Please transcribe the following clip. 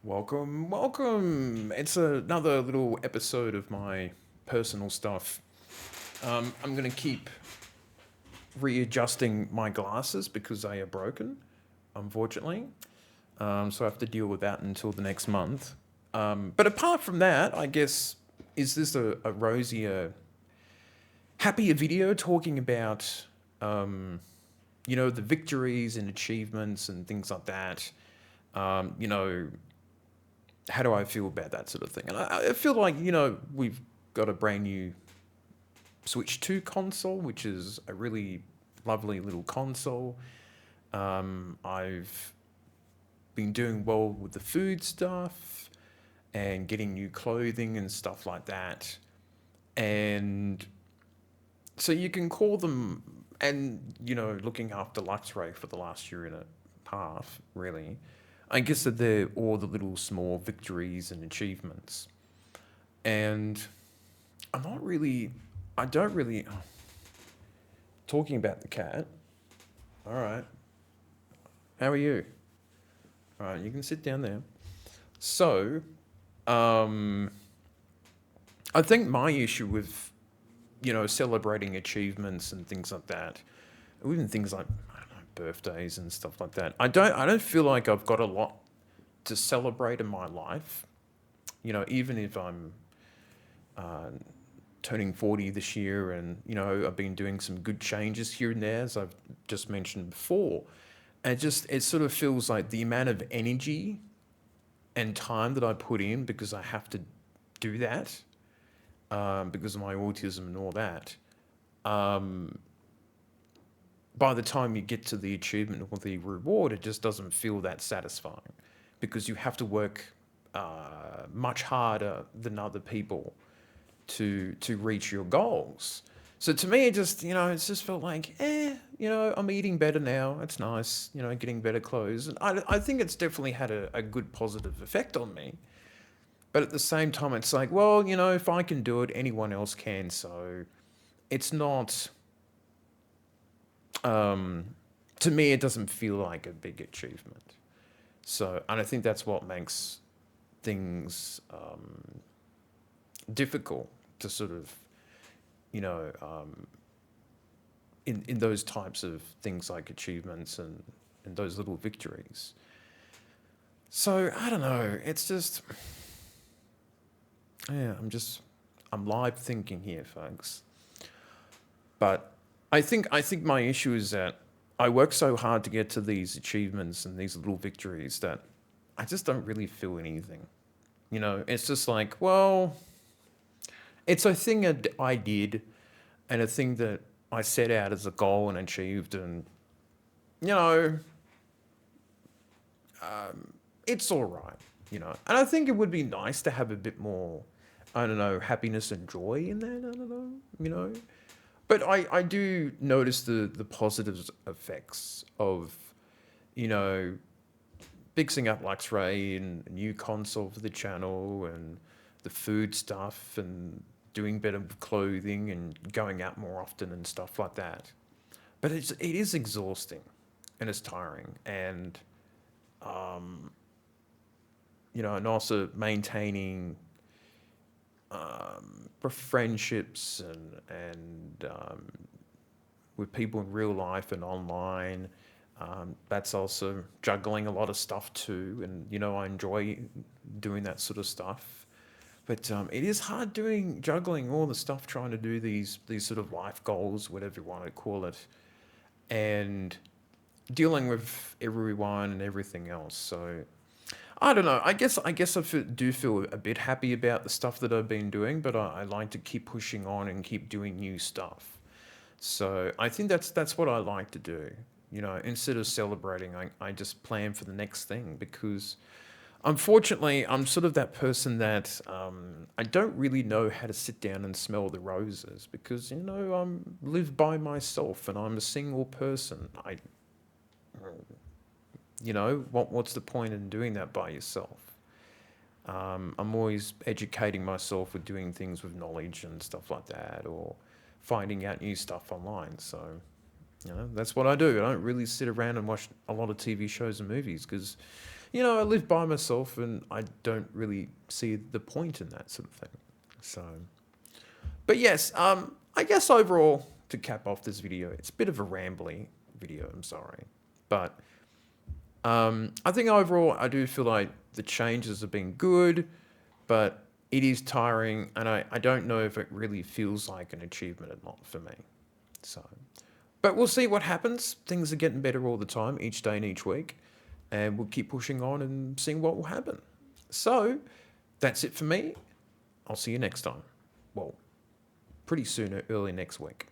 Welcome, welcome. It's another little episode of my personal stuff. I'm going to keep readjusting my glasses because they are broken, unfortunately. So I have to deal with that until the next month. But apart from that, I guess, is this a rosier, happier video talking about, the victories and achievements and things like that? Um, you know, how do I feel about that sort of thing? And I feel like, we've got a brand new Switch 2 console, which is a really lovely little console. I've been doing well with the food stuff and getting new clothing and stuff like that. And so you can call them, and, looking after Luxray for the last year and a half, really. I guess that they're all the little small victories and achievements. And I'm not really, I don't really, talking about the cat. All right. How are you? All right, you can sit down there. So, um, I think my issue with, celebrating achievements and things like that, or even things like, I don't know, birthdays and stuff like that, I don't feel like I've got a lot to celebrate in my life. Even if I'm uh, turning 40 this year, and I've been doing some good changes here and there, as I've just mentioned before. And it sort of feels like the amount of energy and time that I put in, because I have to do that, because of my autism and all that. um, by the time you get to the achievement or the reward, it just doesn't feel that satisfying, because you have to work much harder than other people to reach your goals. So to me, it's just felt like, I'm eating better now. It's nice, getting better clothes. And I think it's definitely had a good positive effect on me. But at the same time, it's like, well, if I can do it, anyone else can. So it's not, to me, it doesn't feel like a big achievement. So, and I think that's what makes things difficult to sort of, in those types of things like achievements and those little victories. So I don't know. It's just, yeah, I'm live thinking here, folks. But I think my issue is that I work so hard to get to these achievements and these little victories that I just don't really feel anything. It's just like, well, it's a thing that I did, and a thing that I set out as a goal and achieved, and you know, it's all right. And I think it would be nice to have a bit more, I don't know, happiness and joy in that. I don't know, but I do notice the positive effects of, you know, fixing up Luxray and a new console for the channel and the food stuff and doing better with clothing and going out more often and stuff like that. But it is exhausting and it's tiring, and and also maintaining friendships and with people in real life and online. That's also juggling a lot of stuff too, and I enjoy doing that sort of stuff. But it is hard juggling all the stuff, trying to do these sort of life goals, whatever you want to call it, and dealing with everyone and everything else. So I don't know. I guess do feel a bit happy about the stuff that I've been doing, but I like to keep pushing on and keep doing new stuff. So I think that's what I like to do. Instead of celebrating, I just plan for the next thing, because unfortunately I'm sort of that person that I don't really know how to sit down and smell the roses, because I'm live by myself and I'm a single person. What's the point in doing that by yourself? I'm always educating myself with doing things with knowledge and stuff like that, or finding out new stuff online. So, that's what I do. I don't really sit around and watch a lot of TV shows and movies, because I live by myself and I don't really see the point in that sort of thing. So, but yes, I guess overall, to cap off this video, it's a bit of a rambly video, I'm sorry. But I think overall, I do feel like the changes have been good, but it is tiring, and I don't know if it really feels like an achievement or not for me. So, but we'll see what happens. Things are getting better all the time, each day and each week, and we'll keep pushing on and seeing what will happen. So, that's it for me. I'll see you next time. Well, pretty soon, early next week.